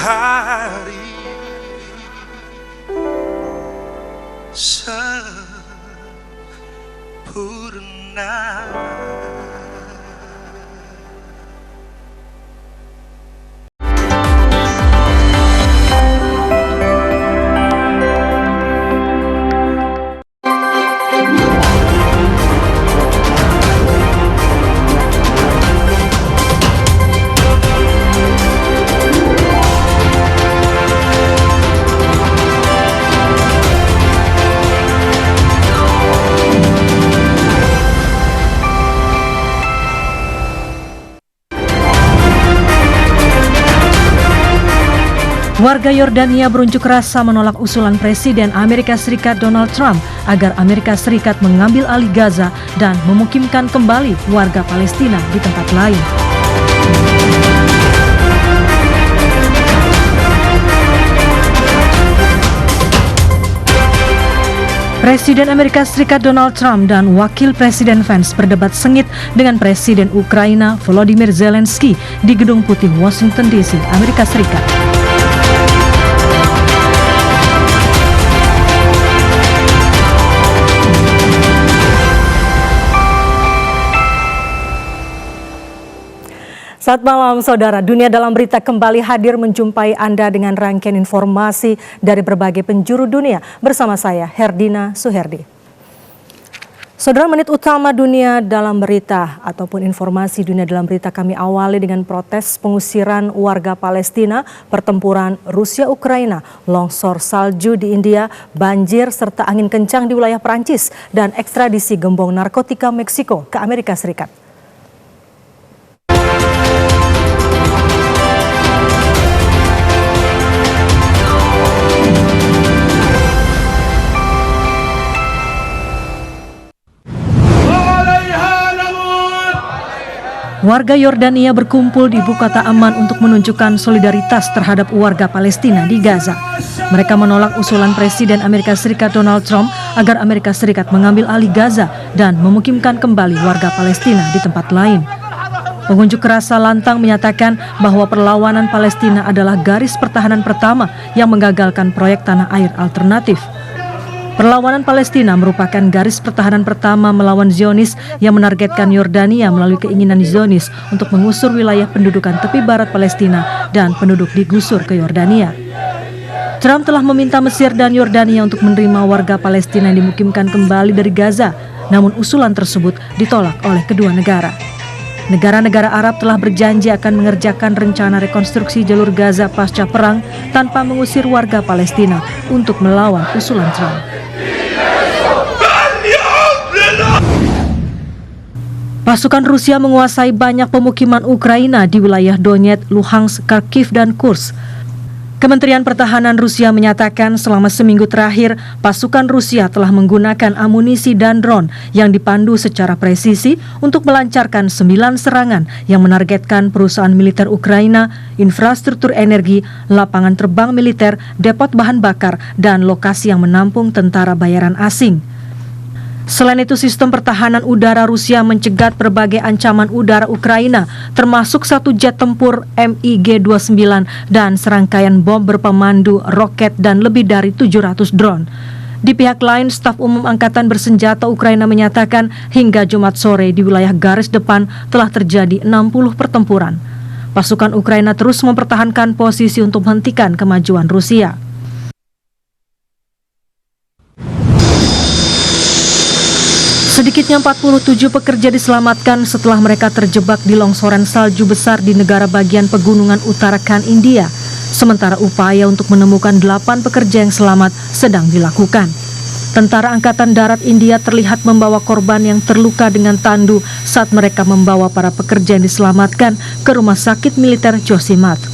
hari sempurna. Warga Yordania berunjuk rasa menolak usulan Presiden Amerika Serikat Donald Trump agar Amerika Serikat mengambil alih Gaza dan memukimkan kembali warga Palestina di tempat lain. Presiden Amerika Serikat Donald Trump dan Wakil Presiden Vance berdebat sengit dengan Presiden Ukraina Volodymyr Zelensky di Gedung Putih Washington DC, Amerika Serikat. Selamat malam saudara, Dunia Dalam Berita kembali hadir menjumpai Anda dengan rangkaian informasi dari berbagai penjuru dunia bersama saya Herdina Suherdi. Saudara, menit utama Dunia Dalam Berita ataupun informasi Dunia Dalam Berita kami awali dengan protes pengusiran warga Palestina, pertempuran Rusia-Ukraina, longsor salju di India, banjir serta angin kencang di wilayah Perancis, dan ekstradisi gembong narkotika Meksiko ke Amerika Serikat. Warga Yordania berkumpul di ibu kota Amman untuk menunjukkan solidaritas terhadap warga Palestina di Gaza. Mereka menolak usulan Presiden Amerika Serikat Donald Trump agar Amerika Serikat mengambil alih Gaza dan memukimkan kembali warga Palestina di tempat lain. Pengunjuk rasa lantang menyatakan bahwa perlawanan Palestina adalah garis pertahanan pertama yang menggagalkan proyek tanah air alternatif. Perlawanan Palestina merupakan garis pertahanan pertama melawan Zionis yang menargetkan Yordania melalui keinginan Zionis untuk mengusur wilayah pendudukan tepi barat Palestina dan penduduk digusur ke Yordania. Trump telah meminta Mesir dan Yordania untuk menerima warga Palestina yang dimukimkan kembali dari Gaza, namun usulan tersebut ditolak oleh kedua negara. Negara-negara Arab telah berjanji akan mengerjakan rencana rekonstruksi jalur Gaza pasca perang tanpa mengusir warga Palestina untuk melawan usulan Trump. Pasukan Rusia menguasai banyak pemukiman Ukraina di wilayah Donetsk, Luhansk, Kharkiv, dan Kursk. Kementerian Pertahanan Rusia menyatakan selama seminggu terakhir, pasukan Rusia telah menggunakan amunisi dan drone yang dipandu secara presisi untuk melancarkan 9 serangan yang menargetkan perusahaan militer Ukraina, infrastruktur energi, lapangan terbang militer, depot bahan bakar, dan lokasi yang menampung tentara bayaran asing. Selain itu, sistem pertahanan udara Rusia mencegat berbagai ancaman udara Ukraina, termasuk satu jet tempur MiG-29 dan serangkaian bom berpemandu roket dan lebih dari 700 drone. Di pihak lain, staf umum Angkatan Bersenjata Ukraina menyatakan hingga Jumat sore di wilayah garis depan telah terjadi 60 pertempuran. Pasukan Ukraina terus mempertahankan posisi untuk menghentikan kemajuan Rusia. Sedikitnya 47 pekerja diselamatkan setelah mereka terjebak di longsoran salju besar di negara bagian pegunungan Uttarakhand, India. Sementara upaya untuk menemukan 8 pekerja yang selamat sedang dilakukan. Tentara Angkatan Darat India terlihat membawa korban yang terluka dengan tandu saat mereka membawa para pekerja yang diselamatkan ke rumah sakit militer Josimath.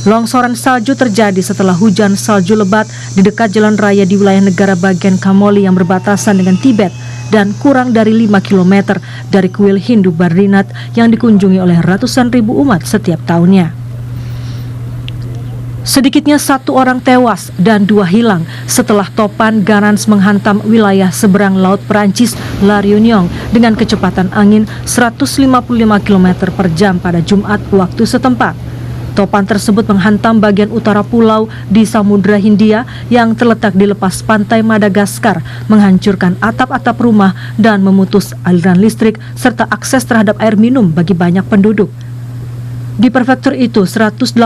Longsoran salju terjadi setelah hujan salju lebat di dekat jalan raya di wilayah negara bagian Kamoli yang berbatasan dengan Tibet dan kurang dari 5 km dari kuil Hindu Badrinath yang dikunjungi oleh ratusan ribu umat setiap tahunnya. Sedikitnya 1 orang tewas dan 2 hilang setelah topan Garance menghantam wilayah seberang laut Perancis La Réunion dengan kecepatan angin 155 km per jam pada Jumat waktu setempat. Topan tersebut menghantam bagian utara pulau di Samudra Hindia yang terletak di lepas pantai Madagaskar, menghancurkan atap-atap rumah dan memutus aliran listrik serta akses terhadap air minum bagi banyak penduduk. Di prefektur itu, 180.000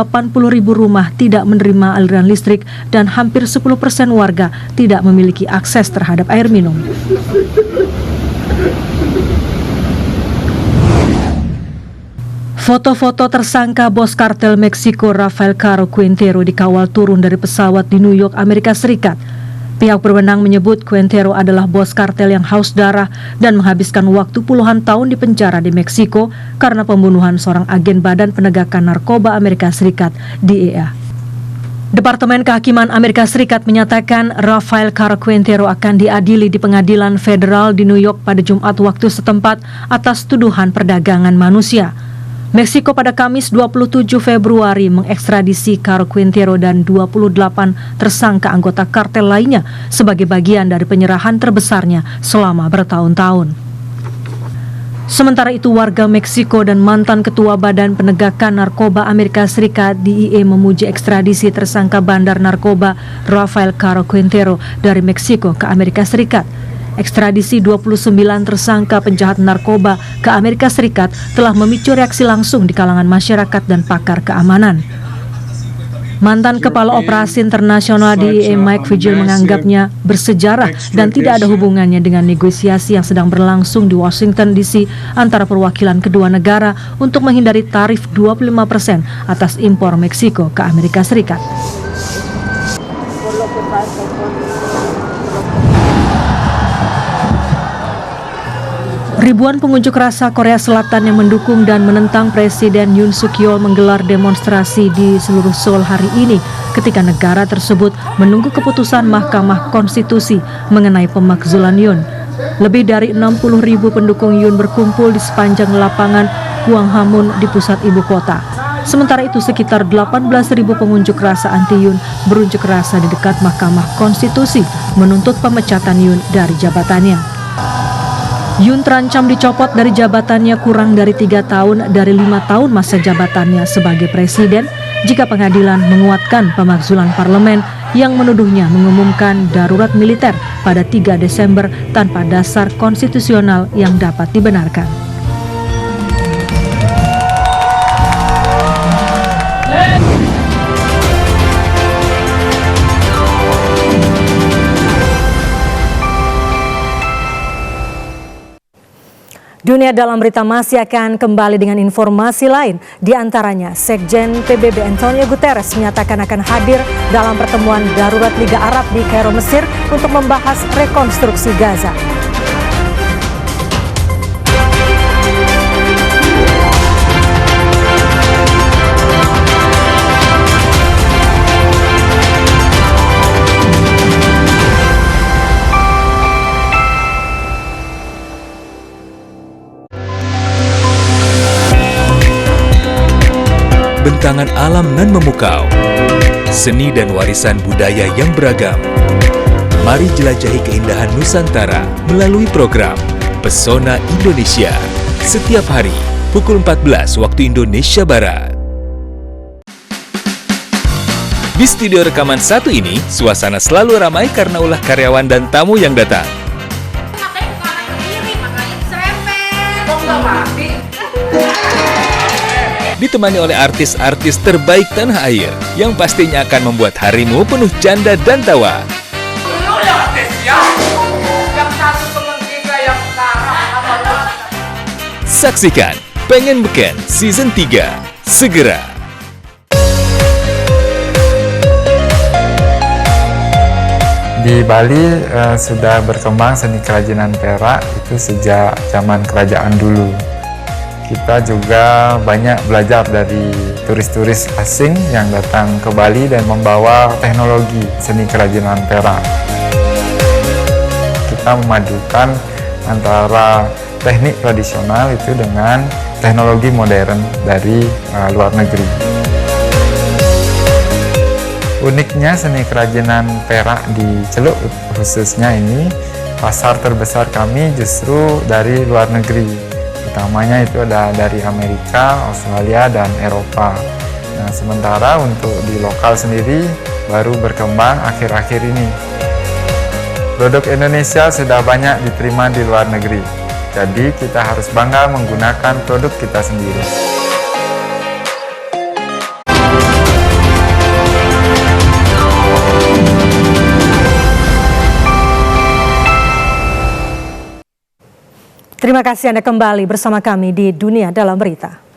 rumah tidak menerima aliran listrik dan hampir 10% warga tidak memiliki akses terhadap air minum. Foto-foto tersangka bos kartel Meksiko Rafael Caro Quintero dikawal turun dari pesawat di New York, Amerika Serikat. Pihak berwenang menyebut Quintero adalah bos kartel yang haus darah dan menghabiskan waktu puluhan tahun di penjara di Meksiko karena pembunuhan seorang agen Badan Penegakan Narkoba Amerika Serikat (DEA). Departemen Kehakiman Amerika Serikat menyatakan Rafael Caro Quintero akan diadili di pengadilan federal di New York pada Jumat waktu setempat atas tuduhan perdagangan manusia. Meksiko pada Kamis 27 Februari mengekstradisi Caro Quintero dan 28 tersangka anggota kartel lainnya sebagai bagian dari penyerahan terbesarnya selama bertahun-tahun. Sementara itu, warga Meksiko dan mantan Ketua Badan Penegakan Narkoba Amerika Serikat (DEA) memuji ekstradisi tersangka bandar narkoba Rafael Caro Quintero dari Meksiko ke Amerika Serikat. Ekstradisi 29 tersangka penjahat narkoba ke Amerika Serikat telah memicu reaksi langsung di kalangan masyarakat dan pakar keamanan. Mantan Kepala Operasi Internasional DEA Mike Vigil menganggapnya bersejarah dan tidak ada hubungannya dengan negosiasi yang sedang berlangsung di Washington DC antara perwakilan kedua negara untuk menghindari tarif 25% atas impor Meksiko ke Amerika Serikat. Ribuan pengunjuk rasa Korea Selatan yang mendukung dan menentang Presiden Yoon Suk Yeol menggelar demonstrasi di seluruh Seoul hari ini ketika negara tersebut menunggu keputusan Mahkamah Konstitusi mengenai pemakzulan Yoon. Lebih dari 60.000 pendukung Yoon berkumpul di sepanjang lapangan Gwanghwamun di pusat ibu kota. Sementara itu, sekitar 18.000 pengunjuk rasa anti Yoon berunjuk rasa di dekat Mahkamah Konstitusi menuntut pemecatan Yoon dari jabatannya. Yoon terancam dicopot dari jabatannya kurang dari 3 tahun dari 5 tahun masa jabatannya sebagai presiden jika pengadilan menguatkan pemakzulan parlemen yang menuduhnya mengumumkan darurat militer pada 3 Desember tanpa dasar konstitusional yang dapat dibenarkan. Dunia Dalam Berita masih akan kembali dengan informasi lain. Di antaranya, Sekjen PBB Antonio Guterres menyatakan akan hadir dalam pertemuan darurat Liga Arab di Kairo, Mesir untuk membahas rekonstruksi Gaza. Bentangan alam nan memukau, seni dan warisan budaya yang beragam. Mari jelajahi keindahan Nusantara melalui program Pesona Indonesia setiap hari pukul 14 waktu Indonesia Barat. Di studio rekaman satu ini, suasana selalu ramai karena ulah karyawan dan tamu yang datang. Makanya bukan anak sendiri, makanya serempet. Kok nggak mati? Ditemani oleh artis-artis terbaik tanah air yang pastinya akan membuat harimu penuh canda dan tawa. Lu ya artis ya? Yang satu temen kita yang sekarang. Saksikan Pengen Beken Season 3 segera. Di Bali sudah berkembang seni kerajinan perak itu sejak zaman kerajaan dulu. Kita juga banyak belajar dari turis-turis asing yang datang ke Bali dan membawa teknologi seni kerajinan perak. Kita memadukan antara teknik tradisional itu dengan teknologi modern dari luar negeri. Uniknya seni kerajinan perak di Celuk khususnya ini, pasar terbesar kami justru dari luar negeri. Utamanya itu ada dari Amerika, Australia, dan Eropa. Nah, sementara untuk di lokal sendiri baru berkembang akhir-akhir ini. Produk Indonesia sudah banyak diterima di luar negeri, jadi kita harus bangga menggunakan produk kita sendiri. Terima kasih Anda kembali bersama kami di Dunia Dalam Berita.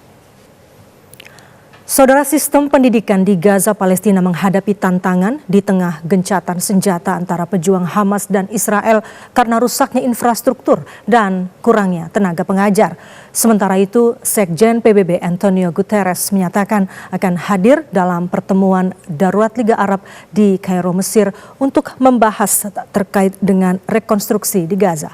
Saudara, sistem pendidikan di Gaza, Palestina menghadapi tantangan di tengah gencatan senjata antara pejuang Hamas dan Israel karena rusaknya infrastruktur dan kurangnya tenaga pengajar. Sementara itu, Sekjen PBB Antonio Guterres menyatakan akan hadir dalam pertemuan darurat Liga Arab di Kairo, Mesir untuk membahas terkait dengan rekonstruksi di Gaza.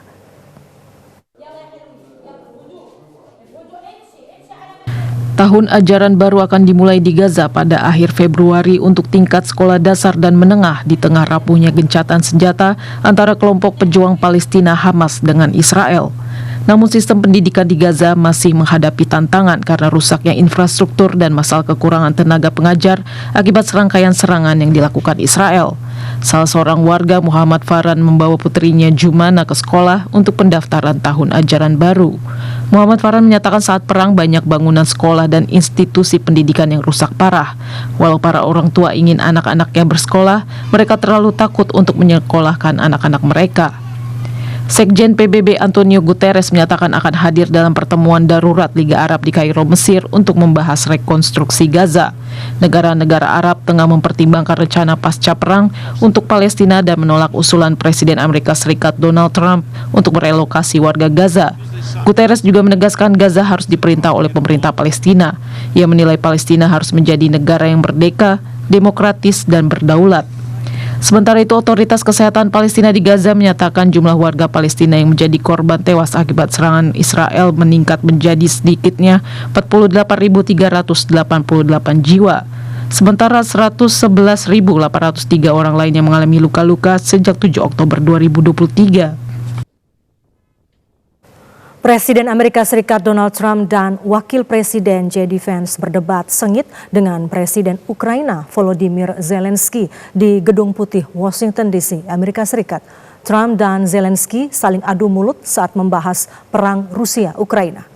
Tahun ajaran baru akan dimulai di Gaza pada akhir Februari untuk tingkat sekolah dasar dan menengah di tengah rapuhnya gencatan senjata antara kelompok pejuang Palestina Hamas dengan Israel. Namun sistem pendidikan di Gaza masih menghadapi tantangan karena rusaknya infrastruktur dan masalah kekurangan tenaga pengajar akibat serangkaian serangan yang dilakukan Israel. Salah seorang warga, Muhammad Farhan, membawa putrinya Jumana ke sekolah untuk pendaftaran tahun ajaran baru. Muhammad Farhan menyatakan saat perang banyak bangunan sekolah dan institusi pendidikan yang rusak parah. Walau para orang tua ingin anak-anaknya bersekolah, mereka terlalu takut untuk menyekolahkan anak-anak mereka. Sekjen PBB Antonio Guterres menyatakan akan hadir dalam pertemuan darurat Liga Arab di Kairo, Mesir untuk membahas rekonstruksi Gaza. Negara-negara Arab tengah mempertimbangkan rencana pasca perang untuk Palestina dan menolak usulan Presiden Amerika Serikat Donald Trump untuk merelokasi warga Gaza. Guterres juga menegaskan Gaza harus diperintah oleh pemerintah Palestina. Ia menilai Palestina harus menjadi negara yang merdeka, demokratis, dan berdaulat. Sementara itu, otoritas kesehatan Palestina di Gaza menyatakan jumlah warga Palestina yang menjadi korban tewas akibat serangan Israel meningkat menjadi sedikitnya 48.388 jiwa. Sementara 111.803 orang lainnya mengalami luka-luka sejak 7 Oktober 2023. Presiden Amerika Serikat Donald Trump dan Wakil Presiden J.D. Vance berdebat sengit dengan Presiden Ukraina Volodymyr Zelensky di Gedung Putih, Washington DC, Amerika Serikat. Trump dan Zelensky saling adu mulut saat membahas perang Rusia-Ukraina.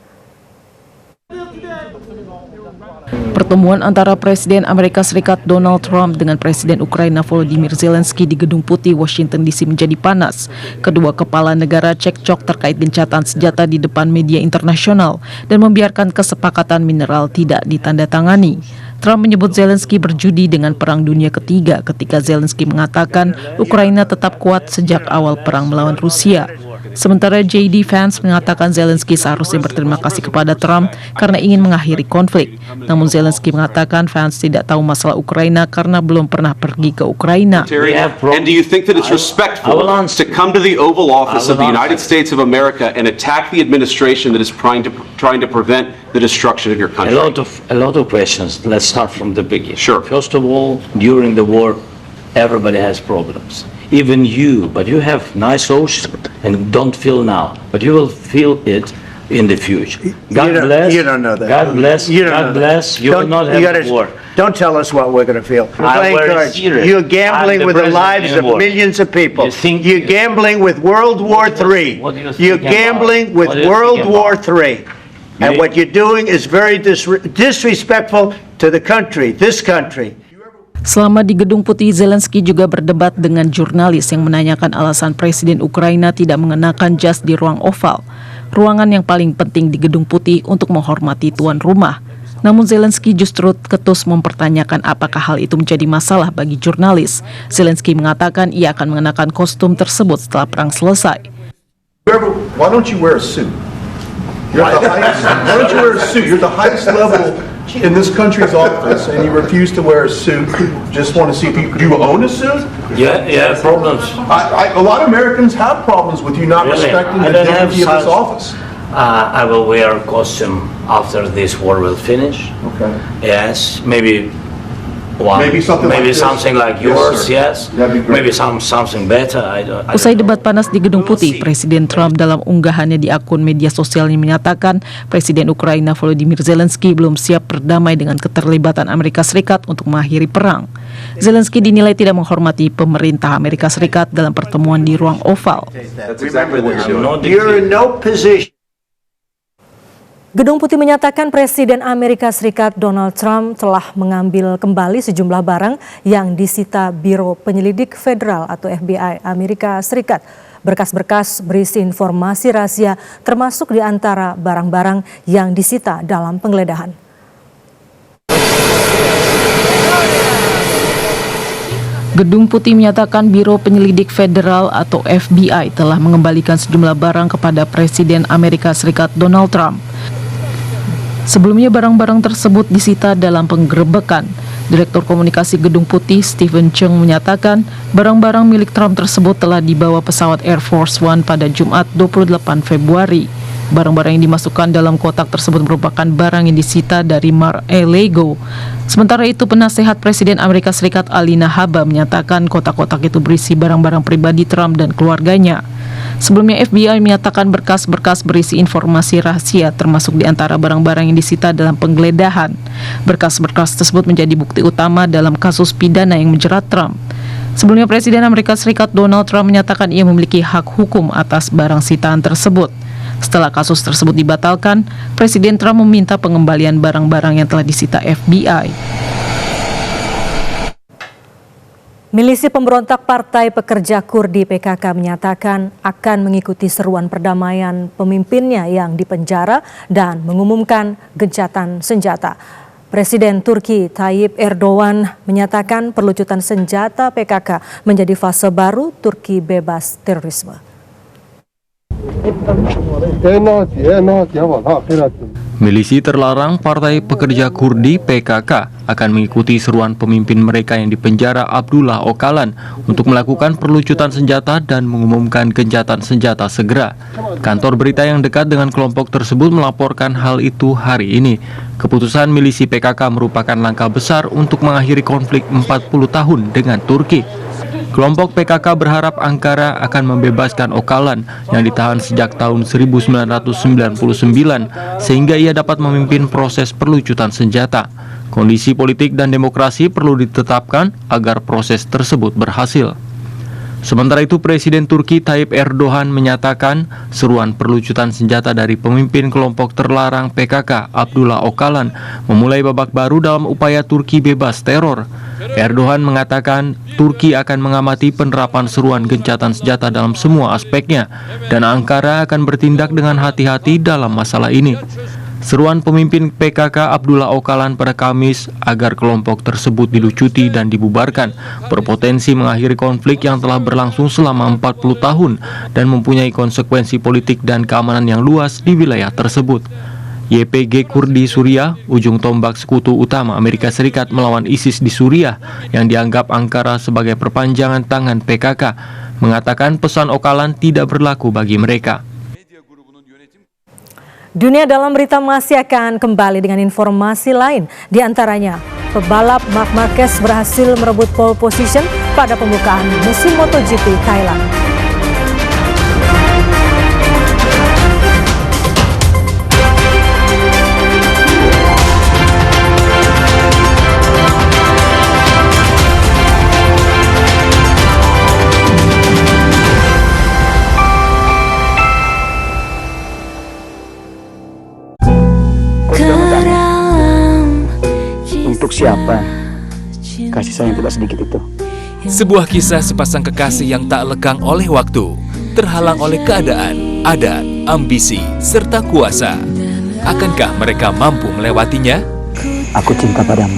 Pertemuan antara Presiden Amerika Serikat Donald Trump dengan Presiden Ukraina Volodymyr Zelensky di Gedung Putih, Washington DC menjadi panas. Kedua kepala negara cekcok terkait gencatan senjata di depan media internasional dan membiarkan kesepakatan mineral tidak ditandatangani. Trump menyebut Zelensky berjudi dengan Perang Dunia Ketiga ketika Zelensky mengatakan Ukraina tetap kuat sejak awal perang melawan Rusia. Sementara J.D. Vance mengatakan Zelensky seharusnya berterima kasih kepada Trump karena ingin mengakhiri konflik. Namun Zelensky mengatakan Vance tidak tahu masalah Ukraina karena belum pernah pergi ke Ukraina. And do you think that it's respectful to come to the Oval Office of the United States of America and attack the administration that is trying to prevent the destruction of your country? A lot of questions. Let's start from the beginning. Sure. First of all, during the war, everybody has problems. Even you, but you have nice ocean and don't feel now, but you will feel it in the future. God bless. You don't know that. God bless. God bless. You will not have war. Don't tell us what we're going to feel. We're playing cards. Serious. You're gambling with the lives of millions of people. You're gambling with World War III. You're gambling with World War III. And what you're doing is very disrespectful to the country, this country. Selama di Gedung Putih, Zelensky juga berdebat dengan jurnalis yang menanyakan alasan Presiden Ukraina tidak mengenakan jas di ruang oval, ruangan yang paling penting di Gedung Putih untuk menghormati tuan rumah. Namun Zelensky justru ketus mempertanyakan apakah hal itu menjadi masalah bagi jurnalis. Zelensky mengatakan ia akan mengenakan kostum tersebut setelah perang selesai. Why don't you wear a suit? You're at the highest, why don't you wear a suit? You're the highest level in this country's office, and you refuse to wear a suit. Just want to see if do you own a suit? Yeah, problems. A lot of Americans have problems with you not respecting the dignity of this office. I will wear a costume after this war will finish. Okay. Yes, maybe Maybe something like this. something like Yes, yours, sir. yes. That'd be great. Maybe something better. I don't Usai know. debat panas di Gedung Putih, Presiden Trump dalam unggahannya di akun media sosialnya menyatakan Presiden Ukraina Volodymyr Zelensky belum siap berdamai dengan keterlibatan Amerika Serikat untuk mengakhiri perang. Zelensky dinilai tidak menghormati pemerintah Amerika Serikat dalam pertemuan di ruang oval. That's exactly what you're doing. You're in no position. Gedung Putih menyatakan Presiden Amerika Serikat Donald Trump telah mengambil kembali sejumlah barang yang disita Biro Penyelidik Federal atau FBI Amerika Serikat. Berkas-berkas berisi informasi rahasia termasuk di antara barang-barang yang disita dalam penggeledahan. Gedung Putih menyatakan Biro Penyelidik Federal atau FBI telah mengembalikan sejumlah barang kepada Presiden Amerika Serikat Donald Trump. Sebelumnya barang-barang tersebut disita dalam penggerebekan. Direktur Komunikasi Gedung Putih Stephen Chung menyatakan barang-barang milik Trump tersebut telah dibawa pesawat Air Force One pada Jumat 28 Februari. Barang-barang yang dimasukkan dalam kotak tersebut merupakan barang yang disita dari Mar-a-Lago. Sementara itu, penasehat Presiden Amerika Serikat Alina Habba menyatakan kotak-kotak itu berisi barang-barang pribadi Trump dan keluarganya. Sebelumnya FBI menyatakan berkas-berkas berisi informasi rahasia termasuk di antara barang-barang yang disita dalam penggeledahan. Berkas-berkas tersebut menjadi bukti utama dalam kasus pidana yang menjerat Trump. Sebelumnya Presiden Amerika Serikat Donald Trump menyatakan ia memiliki hak hukum atas barang sitaan tersebut. Setelah kasus tersebut dibatalkan, Presiden Trump meminta pengembalian barang-barang yang telah disita FBI. Milisi pemberontak Partai Pekerja Kurdi PKK menyatakan akan mengikuti seruan perdamaian pemimpinnya yang dipenjara dan mengumumkan gencatan senjata. Presiden Turki Tayyip Erdogan menyatakan perlucutan senjata PKK menjadi fase baru Turki bebas terorisme. Milisi terlarang Partai Pekerja Kurdi PKK akan mengikuti seruan pemimpin mereka yang dipenjara Abdullah Öcalan untuk melakukan perlucutan senjata dan mengumumkan gencatan senjata segera. Kantor berita yang dekat dengan kelompok tersebut melaporkan hal itu hari ini. Keputusan milisi PKK merupakan langkah besar untuk mengakhiri konflik 40 tahun dengan Turki. Kelompok PKK berharap Ankara akan membebaskan Öcalan yang ditahan sejak tahun 1999 sehingga ia dapat memimpin proses perlucutan senjata. Kondisi politik dan demokrasi perlu ditetapkan agar proses tersebut berhasil. Sementara itu, Presiden Turki Tayyip Erdogan menyatakan seruan perlucutan senjata dari pemimpin kelompok terlarang PKK Abdullah Öcalan memulai babak baru dalam upaya Turki bebas teror. Erdogan mengatakan Turki akan mengamati penerapan seruan gencatan senjata dalam semua aspeknya dan Ankara akan bertindak dengan hati-hati dalam masalah ini. Seruan pemimpin PKK Abdullah Öcalan pada Kamis agar kelompok tersebut dilucuti dan dibubarkan berpotensi mengakhiri konflik yang telah berlangsung selama 40 tahun dan mempunyai konsekuensi politik dan keamanan yang luas di wilayah tersebut. YPG Kurdi Suriah, ujung tombak sekutu utama Amerika Serikat melawan ISIS di Suriah yang dianggap Ankara sebagai perpanjangan tangan PKK, mengatakan pesan Öcalan tidak berlaku bagi mereka. Dunia Dalam Berita masih akan kembali dengan informasi lain. Di antaranya, pebalap Marc Marquez berhasil merebut pole position pada pembukaan musim MotoGP Thailand. Untuk siapa kasih sayang tidak sedikit itu? Sebuah kisah sepasang kekasih yang tak lekang oleh waktu, terhalang oleh keadaan, adat, ambisi, serta kuasa. Akankah mereka mampu melewatinya? Aku cinta padamu.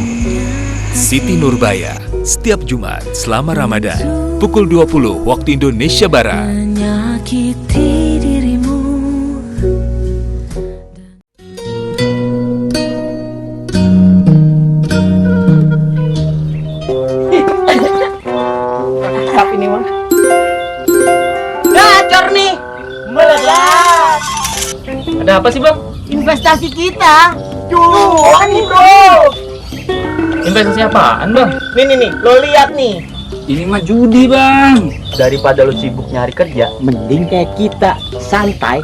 Siti Nurbaya, setiap Jumat selama Ramadan, pukul 20 waktu Indonesia Barat. Menyakiti dirimu. Ini mah. Gacor nih, meledak. Ada apa sih bang? Investasi kita. Cuan bro. Investasi apaan, Bang? Nih, lo lihat nih. Ini mah judi, Bang. Daripada lo sibuk nyari kerja, mending kayak kita, santai,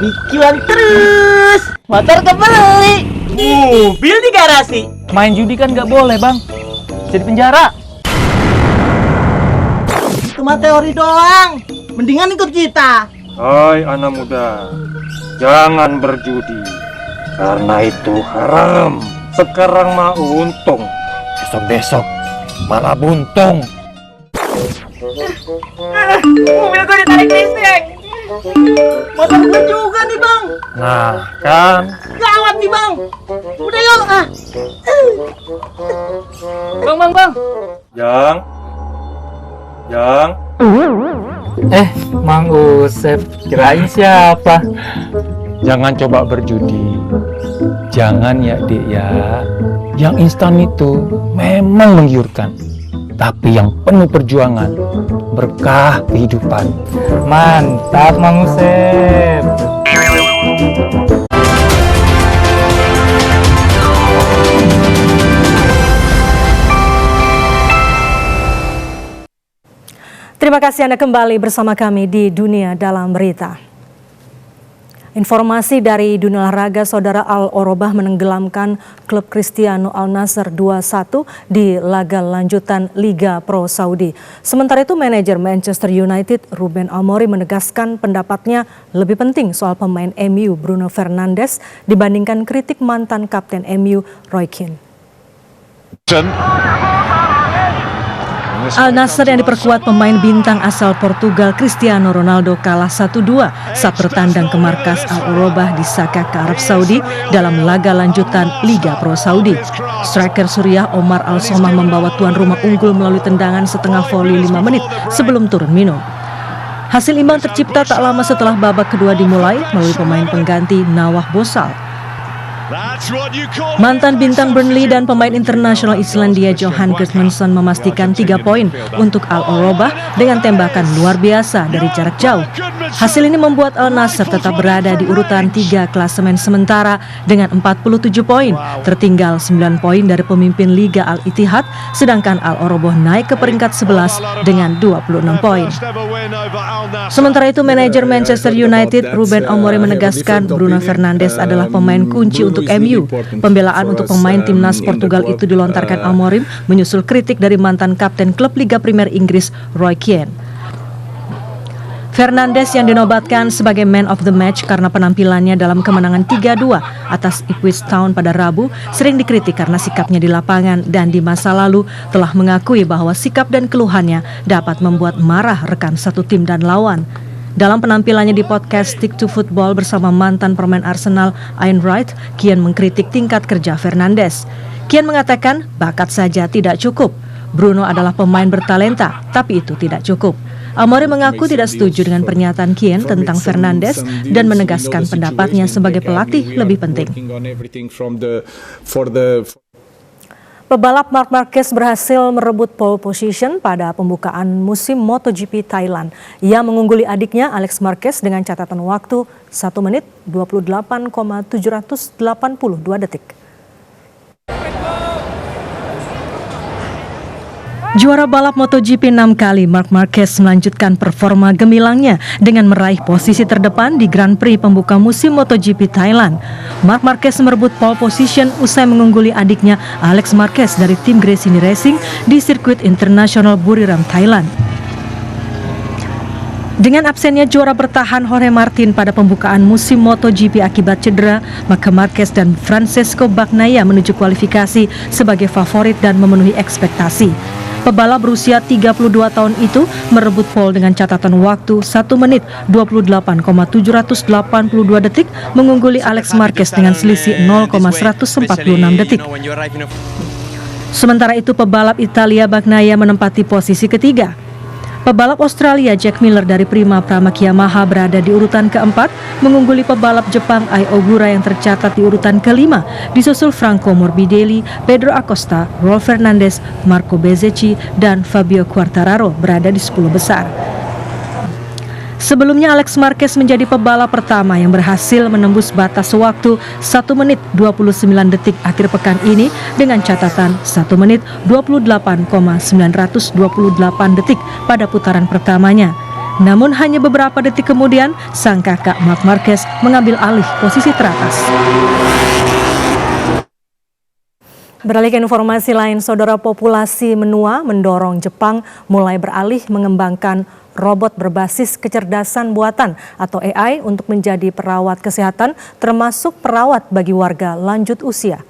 bikilan terus. Motor kebeli, mobil di garasi. Main judi kan nggak boleh, Bang. Jadi penjara. Cuma teori doang. Mendingan ikut kita. Hai anak muda, jangan berjudi. Karena itu haram. Sekarang mah untung, besok-besok malah buntung. Mobil gue ditarik listrik. Motor gue juga nih, Bang. Nah, kan? Gawat nih, Bang. Udah yuk, Bang. Jang. Mang Usep, kirain siapa? Jangan coba berjudi. Jangan ya, Dek ya. Yang instan itu memang menggiurkan. Tapi yang penuh perjuangan, berkah kehidupan. Mantap, Mang Usep. Terima kasih Anda kembali bersama kami di Dunia Dalam Berita. Informasi dari dunia olahraga, Saudara Al-Orobah menenggelamkan klub Cristiano Al Nassr 2-1 di laga lanjutan Liga Pro Saudi. Sementara itu manajer Manchester United Ruben Amorim menegaskan pendapatnya lebih penting soal pemain MU Bruno Fernandes dibandingkan kritik mantan kapten MU Roy Keane. Al Nassr yang diperkuat pemain bintang asal Portugal Cristiano Ronaldo kalah 1-2 saat bertandang ke markas Al-Orobah di Sakaka, Arab Saudi dalam laga lanjutan Liga Pro Saudi. Striker Suriah Omar Al-Somah membawa tuan rumah unggul melalui tendangan setengah voli 5 menit sebelum turun minum. Hasil imbang tercipta tak lama setelah babak kedua dimulai melalui pemain pengganti Nawah Bosal. Mantan bintang Burnley dan pemain internasional Islandia Johan Gudmundsson memastikan 3 poin untuk Al-Orobah dengan tembakan luar biasa dari jarak jauh. Hasil ini membuat Al Nassr tetap berada di urutan 3 klasemen sementara dengan 47 poin, tertinggal 9 poin dari pemimpin Liga Al-Ittihad, sedangkan Al-Orobah naik ke peringkat 11 dengan 26 poin. Sementara itu manajer Manchester United Ruben Amorim menegaskan Bruno Fernandes adalah pemain kunci untuk MU. Pembelaan untuk pemain timnas Portugal itu dilontarkan Amorim menyusul kritik dari mantan kapten klub Liga Primer Inggris Roy Keane. Fernandes yang dinobatkan sebagai man of the match karena penampilannya dalam kemenangan 3-2 atas Ipswich Town pada Rabu sering dikritik karena sikapnya di lapangan dan di masa lalu telah mengakui bahwa sikap dan keluhannya dapat membuat marah rekan satu tim dan lawan. Dalam penampilannya di podcast Stick to Football bersama mantan pemain Arsenal Ian Wright, Keane mengkritik tingkat kerja Fernandes. Keane mengatakan bakat saja tidak cukup. Bruno adalah pemain bertalenta, tapi itu tidak cukup. Amorim mengaku tidak setuju dengan pernyataan Keane tentang Fernandes dan menegaskan pendapatnya sebagai pelatih lebih penting. Pebalap Marc Marquez berhasil merebut pole position pada pembukaan musim MotoGP Thailand. Ia mengungguli adiknya Alex Marquez dengan catatan waktu 1 menit 28,782 detik. Juara balap MotoGP 6 kali, Marc Marquez melanjutkan performa gemilangnya dengan meraih posisi terdepan di Grand Prix pembuka musim MotoGP Thailand. Marc Marquez merebut pole position usai mengungguli adiknya Alex Marquez dari tim Gresini Racing di sirkuit internasional Buriram, Thailand. Dengan absennya juara bertahan Jorge Martin pada pembukaan musim MotoGP akibat cedera, maka Marquez dan Francesco Bagnaia menuju kualifikasi sebagai favorit dan memenuhi ekspektasi. Pebalap berusia 32 tahun itu merebut pole dengan catatan waktu 1 menit 28,782 detik, mengungguli Alex Marquez dengan selisih 0,146 detik. Sementara itu pebalap Italia Bagnaia menempati posisi ketiga. Pebalap Australia Jack Miller dari Prima Pramac Yamaha berada di urutan keempat, mengungguli pebalap Jepang Ai Ogura yang tercatat di urutan kelima, disusul Franco Morbidelli, Pedro Acosta, Rolf Fernandez, Marco Bezzecchi, dan Fabio Quartararo berada di 10 besar. Sebelumnya Alex Marquez menjadi pebalap pertama yang berhasil menembus batas waktu 1 menit 29 detik akhir pekan ini dengan catatan 1 menit 28,928 detik pada putaran pertamanya. Namun hanya beberapa detik kemudian, sang kakak Marc Marquez mengambil alih posisi teratas. Beralih ke informasi lain, saudara, populasi menua mendorong Jepang mulai beralih mengembangkan robot berbasis kecerdasan buatan atau AI untuk menjadi perawat kesehatan, termasuk perawat bagi warga lanjut usia.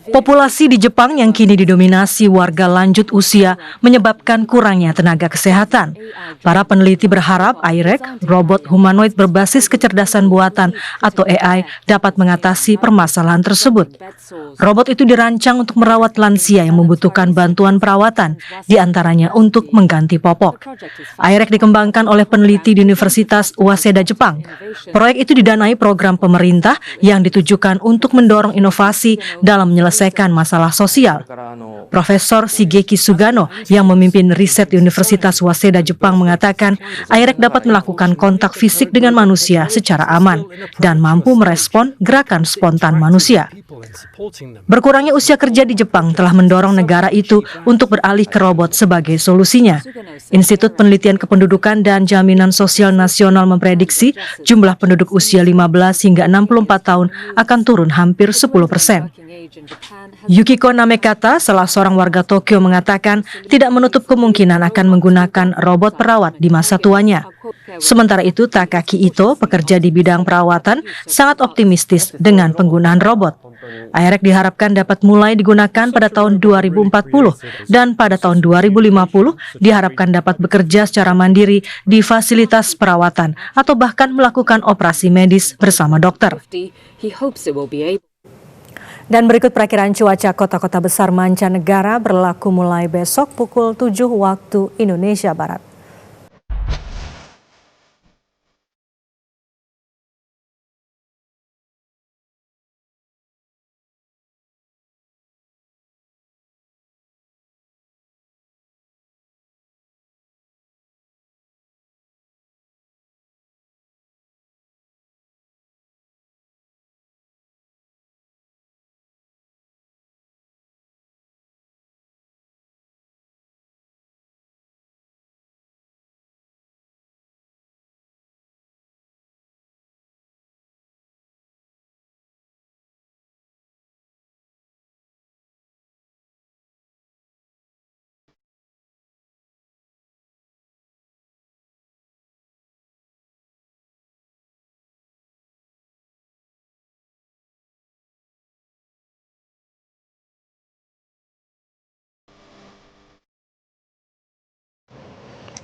Populasi di Jepang yang kini didominasi warga lanjut usia menyebabkan kurangnya tenaga kesehatan. Para peneliti berharap IREC, robot humanoid berbasis kecerdasan buatan atau AI, dapat mengatasi permasalahan tersebut. Robot itu dirancang untuk merawat lansia yang membutuhkan bantuan perawatan, diantaranya untuk mengganti popok. IREC dikembangkan oleh peneliti di Universitas Waseda, Jepang. Proyek itu didanai program pemerintah yang ditujukan untuk mendorong inovasi dalam menyelesaikan masalah sosial. Profesor Shigeki Sugano yang memimpin riset di Universitas Waseda, Jepang mengatakan IREC dapat melakukan kontak fisik dengan manusia secara aman dan mampu merespon gerakan spontan manusia. Berkurangnya usia kerja di Jepang telah mendorong negara itu untuk beralih ke robot sebagai solusinya. Institut Penelitian Kependudukan dan Jaminan Sosial Nasional memprediksi jumlah penduduk usia 15 hingga 64 tahun akan turun hampir 10%. Yukiko Namekata, salah seorang warga Tokyo, mengatakan tidak menutup kemungkinan akan menggunakan robot perawat di masa tuanya. Sementara itu, Takaki Ito, pekerja di bidang perawatan, sangat optimistis dengan penggunaan robot. IREC diharapkan dapat mulai digunakan pada tahun 2040 dan pada tahun 2050 diharapkan dapat bekerja secara mandiri di fasilitas perawatan atau bahkan melakukan operasi medis bersama dokter. Dan berikut perakiran cuaca kota-kota besar mancanegara berlaku mulai besok pukul 7 waktu Indonesia Barat.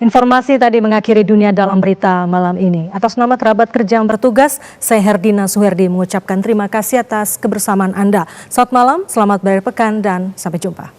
Informasi tadi mengakhiri dunia dalam berita malam ini. Atas nama kerabat kerja yang bertugas, saya Herdina Suherdi mengucapkan terima kasih atas kebersamaan Anda. Selamat malam, selamat berakhir pekan, dan sampai jumpa.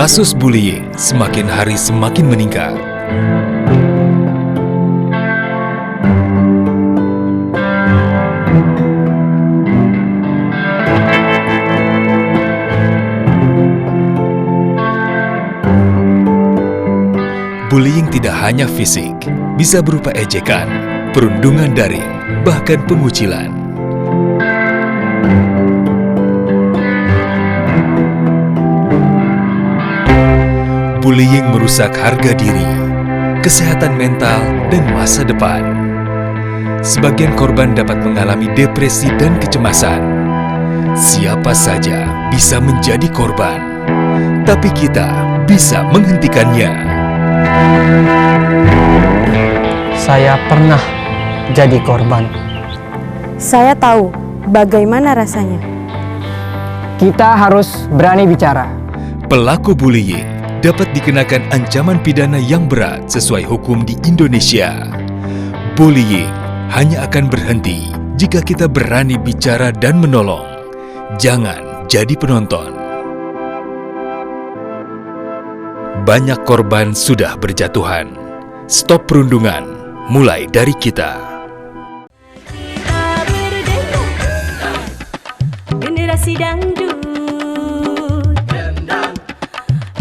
Kasus bullying semakin hari semakin meningkat. Bullying tidak hanya fisik, bisa berupa ejekan, perundungan daring, bahkan pengucilan. Bullying merusak harga diri, kesehatan mental, dan masa depan. Sebagian korban dapat mengalami depresi dan kecemasan. Siapa saja bisa menjadi korban, tapi kita bisa menghentikannya. Saya pernah jadi korban. Saya tahu bagaimana rasanya. Kita harus berani bicara. Pelaku bullying dapat dikenakan ancaman pidana yang berat sesuai hukum di Indonesia. Bullying hanya akan berhenti jika kita berani bicara dan menolong. Jangan jadi penonton. Banyak korban sudah berjatuhan. Stop perundungan, mulai dari kita. Generasi dangdut,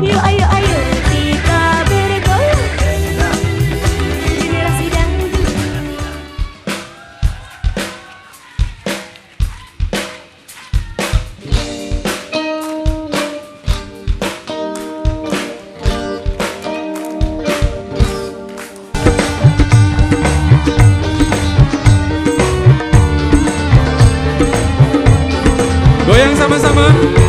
yuk ayo ayo kita bergoyang. Generasi dangdut. Goyang sama-sama.